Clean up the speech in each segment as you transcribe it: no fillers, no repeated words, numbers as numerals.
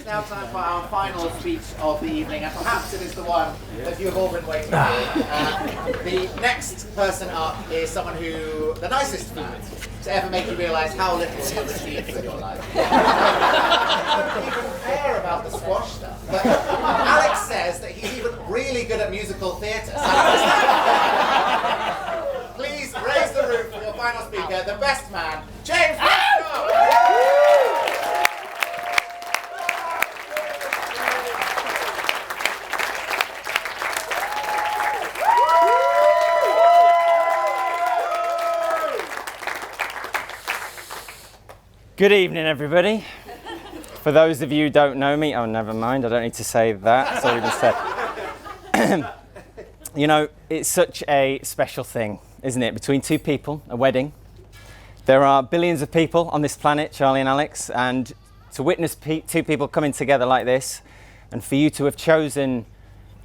it's now time for our final speech of the evening, and perhaps it is the one that you have all been waiting for. The next person up is someone who, the nicest food to ever make you realise how little you receive in your life. You don't even care about the squash stuff. But Alex says that he's even really good at musical theatre. So please raise the roof for your final speaker, the best man, James Prescott! Good evening, everybody. For those of you who don't know me, oh, never mind, I don't need to say that, it's already been said. You know, it's such a special thing, isn't it? Between two people, a wedding. There are billions of people on this planet, Charlie and Alex, and to witness two people coming together like this, and for you to have chosen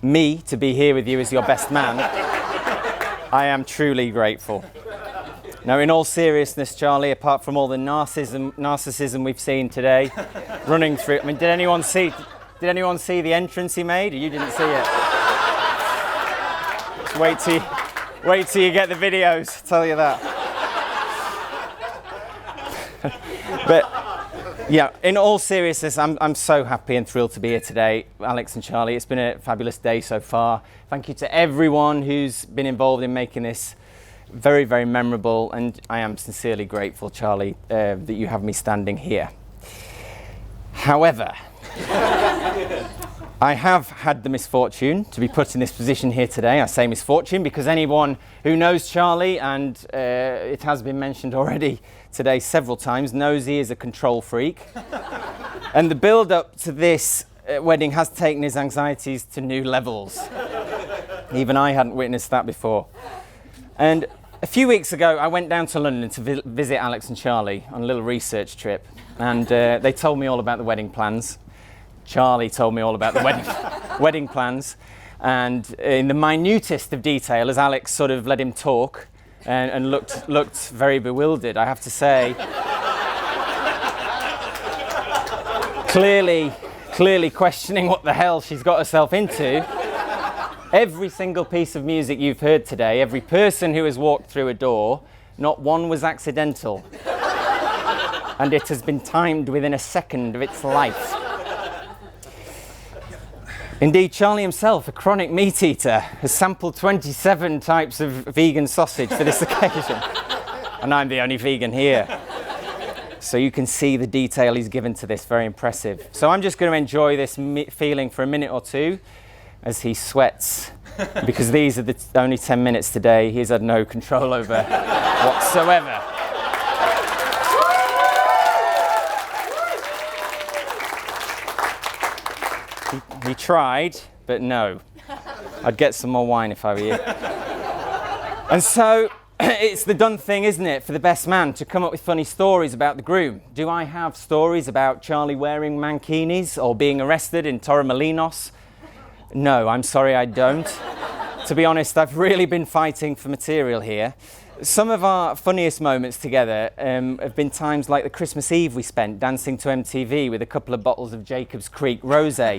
me to be here with you as your best man, I am truly grateful. Now, in all seriousness, Charlie, apart from all the narcissism we've seen today, running through, I mean, did anyone see the entrance he made? You didn't see it. Just wait till you get the videos, I'll tell you that. But yeah, in all seriousness, I'm so happy and thrilled to be here today, Alex and Charlie. It's been a fabulous day so far. Thank you to everyone who's been involved in making this very, very memorable, and I am sincerely grateful, Charlie, that you have me standing here. However, I have had the misfortune to be put in this position here today. I say misfortune because anyone who knows Charlie, and it has been mentioned already today several times, knows he is a control freak. And the build-up to this wedding has taken his anxieties to new levels. Even I hadn't witnessed that before. And a few weeks ago, I went down to London to visit Alex and Charlie on a little research trip, and they told me all about the wedding plans. Charlie told me all about the wedding plans, and in the minutest of detail, as Alex sort of let him talk and looked very bewildered, I have to say. clearly questioning what the hell she's got herself into. Every single piece of music you've heard today, every person who has walked through a door, not one was accidental. And it has been timed within a second of its life. Indeed, Charlie himself, a chronic meat eater, has sampled 27 types of vegan sausage for this occasion. And I'm the only vegan here. So you can see the detail he's given to this, very impressive. So I'm just going to enjoy this feeling for a minute or two as he sweats, because these are the only 10 minutes today he's had no control over whatsoever. He tried, but no. I'd get some more wine if I were you. And so it's the done thing, isn't it, for the best man to come up with funny stories about the groom. Do I have stories about Charlie wearing mankinis or being arrested in Torremolinos? No, I'm sorry, I don't. To be honest, I've really been fighting for material here. Some of our funniest moments together have been times like the Christmas Eve we spent dancing to MTV with a couple of bottles of Jacob's Creek Rosé.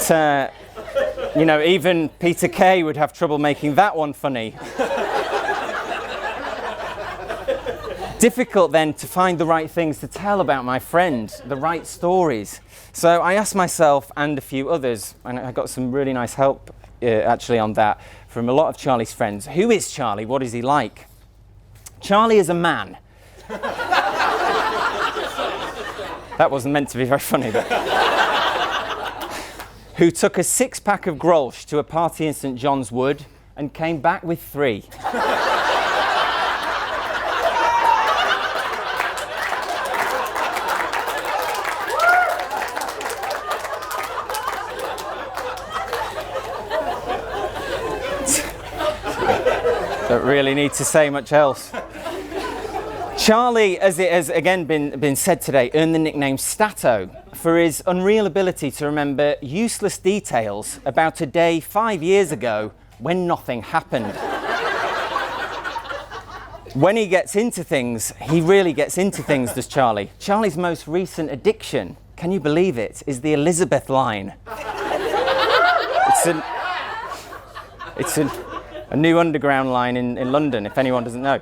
But, you know, even Peter Kay would have trouble making that one funny. Difficult then to find the right things to tell about my friend, the right stories. So I asked myself and a few others, and I got some really nice help actually on that from a lot of Charlie's friends. Who is Charlie? What is he like? Charlie is a man. That wasn't meant to be very funny, but who took a 6-pack of Grolsch to a party in St John's Wood and came back with 3. Don't really need to say much else. Charlie, as it has again been said today, earned the nickname Stato for his unreal ability to remember useless details about a day 5 years ago when nothing happened. When he gets into things, he really gets into things, does Charlie. Charlie's most recent addiction, can you believe it, is the Elizabeth line. It's a new underground line in London, if anyone doesn't know.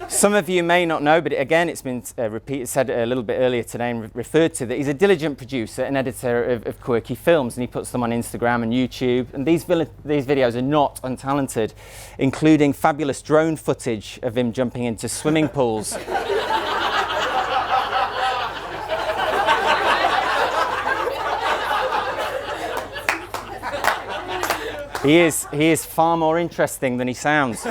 Some of you may not know, but again, it's been said a little bit earlier today and referred to, that he's a diligent producer and editor of quirky films, and he puts them on Instagram and YouTube. And these videos are not untalented, including fabulous drone footage of him jumping into swimming pools. He is far more interesting than he sounds.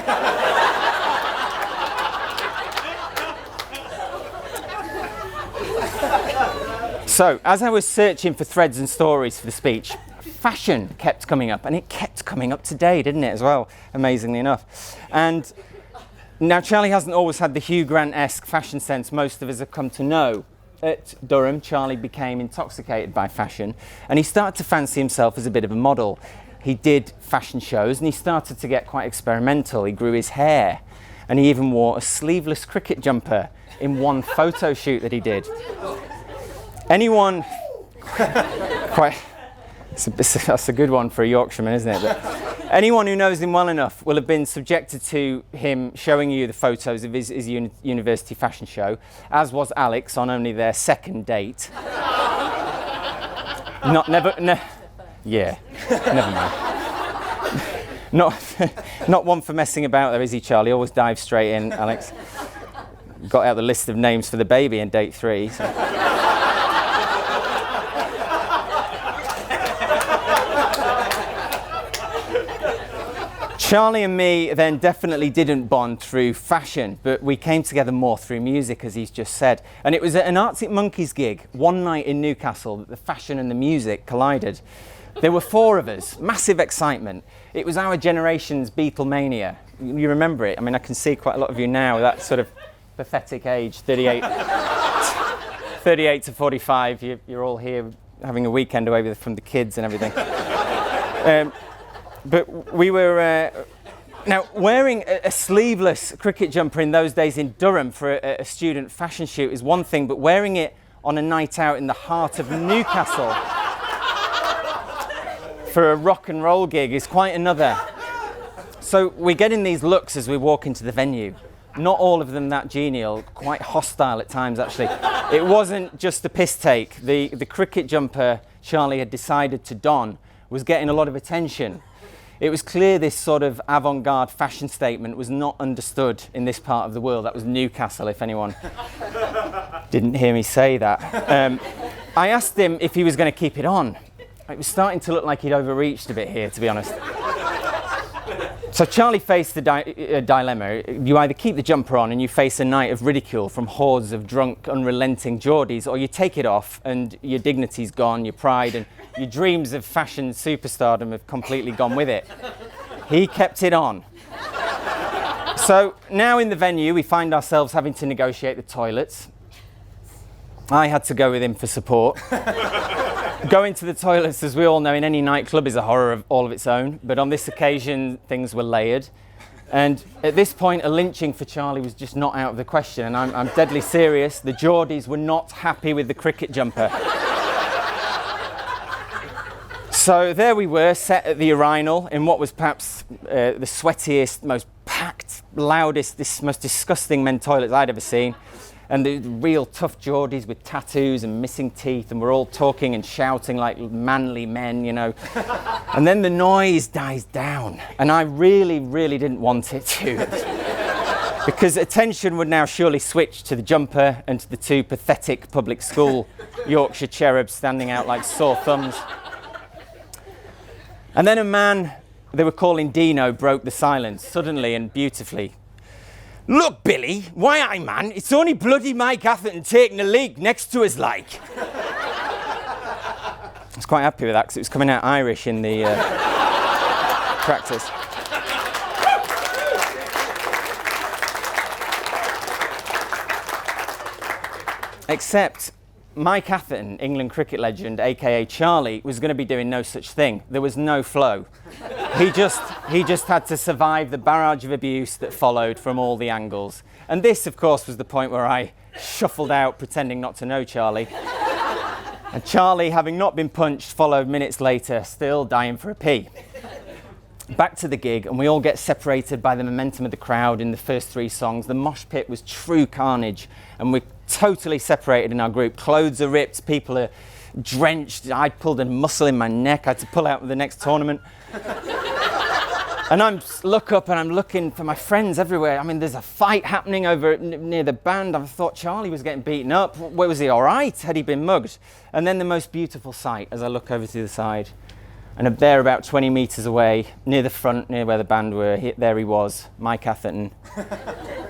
So, as I was searching for threads and stories for the speech, fashion kept coming up, and it kept coming up today, didn't it, as well, amazingly enough. And now Charlie hasn't always had the Hugh Grant-esque fashion sense most of us have come to know. At Durham, Charlie became intoxicated by fashion, and he started to fancy himself as a bit of a model. He did fashion shows, and he started to get quite experimental. He grew his hair, and he even wore a sleeveless cricket jumper in one photo shoot that he did. Anyone, that's a good one for a Yorkshireman, isn't it? But anyone who knows him well enough will have been subjected to him showing you the photos of his university fashion show, as was Alex on only their second date. Never mind. Not one for messing about there, is he, Charlie? Always dive straight in, Alex. Got out the list of names for the baby in date 3. So. Charlie and me then definitely didn't bond through fashion, but we came together more through music, as he's just said. And it was at an Arctic Monkeys gig one night in Newcastle that the fashion and the music collided. There were 4 of us, massive excitement. It was our generation's Beatlemania. You remember it? I mean, I can see quite a lot of you now, that sort of pathetic age, 38 to 45. You're all here having a weekend away from the kids and everything. But we were now wearing a sleeveless cricket jumper in those days in Durham for a student fashion shoot is one thing, but wearing it on a night out in the heart of Newcastle for a rock and roll gig is quite another. So we're getting these looks as we walk into the venue. Not all of them that genial, quite hostile at times actually. It wasn't just a piss take. The cricket jumper Charlie had decided to don was getting a lot of attention. It was clear this sort of avant-garde fashion statement was not understood in this part of the world. That was Newcastle, if anyone didn't hear me say that. I asked him if he was going to keep it on. It was starting to look like he'd overreached a bit here, to be honest. So Charlie faced a dilemma. You either keep the jumper on and you face a night of ridicule from hordes of drunk, unrelenting Geordies, or you take it off and your dignity's gone, your pride and your dreams of fashion superstardom have completely gone with it. He kept it on. So now in the venue, we find ourselves having to negotiate the toilets. I had to go with him for support. Going to the toilets, as we all know, in any nightclub is a horror of all of its own, but on this occasion, things were layered. And at this point, a lynching for Charlie was just not out of the question, and I'm deadly serious. The Geordies were not happy with the cricket jumper. So there we were, set at the urinal in what was perhaps the sweatiest, most packed, loudest, most disgusting men's toilets I'd ever seen. And the real tough Geordies with tattoos and missing teeth, and we're all talking and shouting like manly men, you know. And then the noise dies down, and I really, really didn't want it to. Because attention would now surely switch to the jumper and to the 2 pathetic public school Yorkshire cherubs standing out like sore thumbs. And then a man they were calling Dino broke the silence, suddenly and beautifully. "Look, Billy, why aye, man, it's only bloody Mike Atherton taking the league next to us, like." I was quite happy with that because it was coming out Irish in the practice. Except Mike Atherton, England cricket legend, aka Charlie, was going to be doing no such thing. There was no flow. he just had to survive the barrage of abuse that followed from all the angles. And this, of course, was the point where I shuffled out, pretending not to know Charlie. And Charlie, having not been punched, followed minutes later, still dying for a pee. Back to the gig, and we all get separated by the momentum of the crowd in the first 3 songs. The mosh pit was true carnage, and we're totally separated in our group. Clothes are ripped, people are drenched. I pulled a muscle in my neck, I had to pull out for the next tournament. And I look up and I'm looking for my friends everywhere. I mean, there's a fight happening over near the band. I thought Charlie was getting beaten up. Where was he all right? Had he been mugged? And then the most beautiful sight as I look over to the side. And there, about 20 metres away, near the front, near where the band were, there he was, Mike Atherton.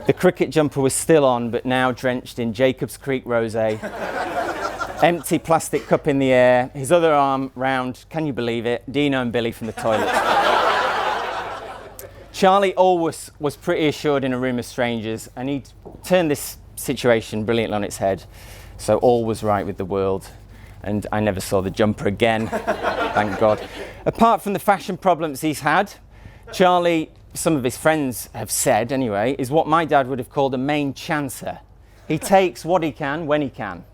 The cricket jumper was still on, but now drenched in Jacob's Creek Rosé. Empty plastic cup in the air, his other arm round, can you believe it, Dino and Billy from the toilet. Charlie always was pretty assured in a room of strangers, and he'd turned this situation brilliantly on its head. So all was right with the world, and I never saw the jumper again, thank God. Apart from the fashion problems he's had, Charlie, some of his friends have said anyway, is what my dad would have called a main chancer. He takes what he can when he can.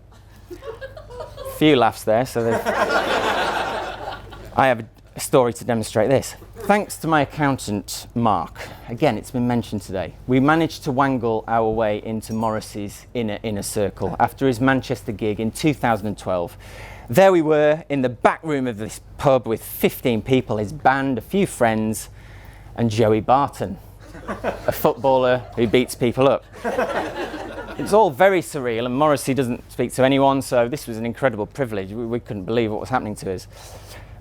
Few laughs there, so I have a story to demonstrate this. Thanks to my accountant, Mark, again, it's been mentioned today, we managed to wangle our way into Morrissey's inner circle after his Manchester gig in 2012. There we were in the back room of this pub with 15 people, his band, a few friends, and Joey Barton, a footballer who beats people up. It's all very surreal, and Morrissey doesn't speak to anyone, so this was an incredible privilege. We couldn't believe what was happening to us.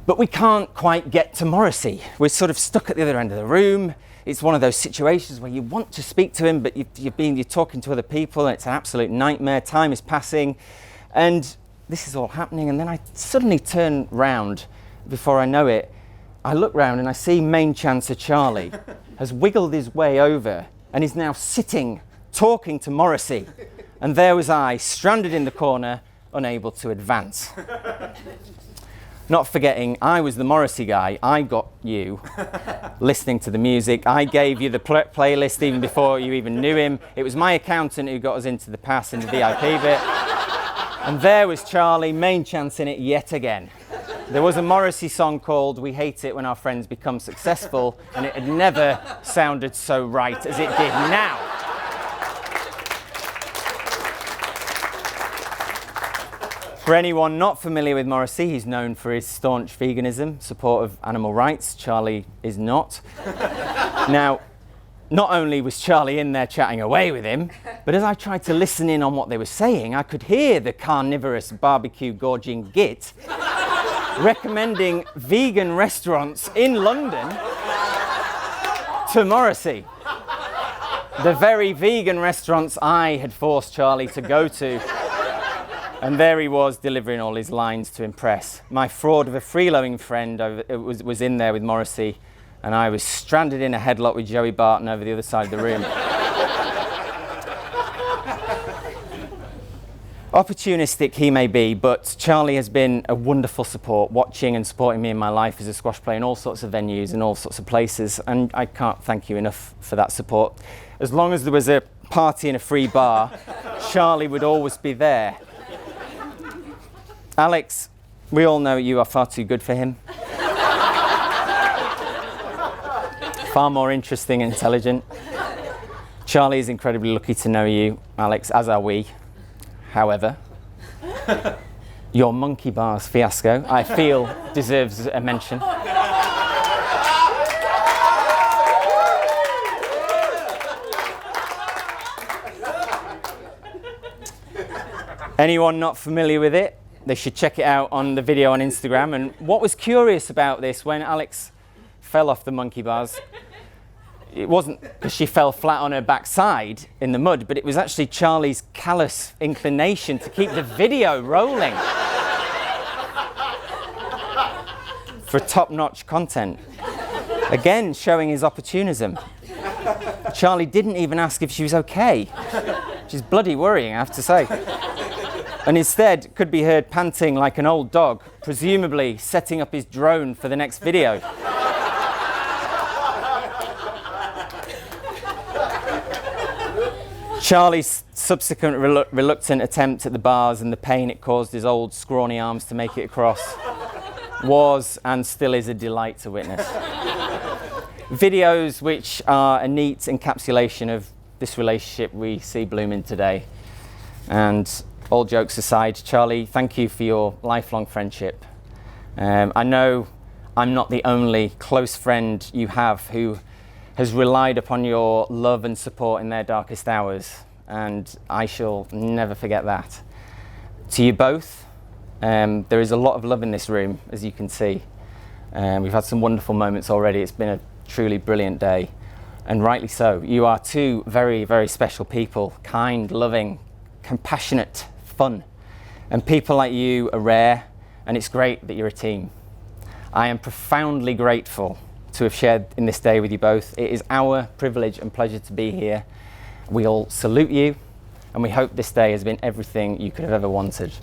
But we can't quite get to Morrissey. We're sort of stuck at the other end of the room. It's one of those situations where you want to speak to him, but you're talking to other people, and it's an absolute nightmare. Time is passing, and this is all happening, and then I suddenly turn round. Before I know it, I look round and I see main chancer Charlie has wiggled his way over and is now sitting, talking to Morrissey. And there was I, stranded in the corner, unable to advance. Not forgetting, I was the Morrissey guy. I got you listening to the music. I gave you the playlist even before you even knew him. It was my accountant who got us into the pass and the VIP bit. And there was Charlie, main chance in it yet again. There was a Morrissey song called We Hate It When Our Friends Become Successful, and it had never sounded so right as it did now. For anyone not familiar with Morrissey, he's known for his staunch veganism, support of animal rights. Charlie is not. Now, not only was Charlie in there chatting away with him, but as I tried to listen in on what they were saying, I could hear the carnivorous barbecue gorging git recommending vegan restaurants in London to Morrissey. The very vegan restaurants I had forced Charlie to go to. And there he was, delivering all his lines to impress. My fraud of a freeloading friend was in there with Morrissey, and I was stranded in a headlock with Joey Barton over the other side of the room. Opportunistic he may be, but Charlie has been a wonderful support, watching and supporting me in my life as a squash player in all sorts of venues and all sorts of places, and I can't thank you enough for that support. As long as there was a party in a free bar, Charlie would always be there. Alex, we all know you are far too good for him. Far more interesting and intelligent. Charlie is incredibly lucky to know you, Alex, as are we. However, your monkey bars fiasco, I feel, deserves a mention. Anyone not familiar with it? They should check it out on the video on Instagram. And what was curious about this, when Alex fell off the monkey bars, it wasn't because she fell flat on her backside in the mud, but it was actually Charlie's callous inclination to keep the video rolling for top-notch content. Again, showing his opportunism. Charlie didn't even ask if she was okay, which is bloody worrying, I have to say. And instead could be heard panting like an old dog, presumably setting up his drone for the next video. Charlie's subsequent reluctant attempt at the bars and the pain it caused his old scrawny arms to make it across was and still is a delight to witness. Videos which are a neat encapsulation of this relationship we see blooming today. And all jokes aside, Charlie, thank you for your lifelong friendship. I know I'm not the only close friend you have who has relied upon your love and support in their darkest hours, and I shall never forget that. To you both, there is a lot of love in this room, as you can see. We've had some wonderful moments already. It's been a truly brilliant day, and rightly so. You are two very, very special people, kind, loving, compassionate, fun, and people like you are rare, and it's great that you're a team. I am profoundly grateful to have shared in this day with you both. It is our privilege and pleasure to be here. We all salute you, and we hope this day has been everything you could have ever wanted.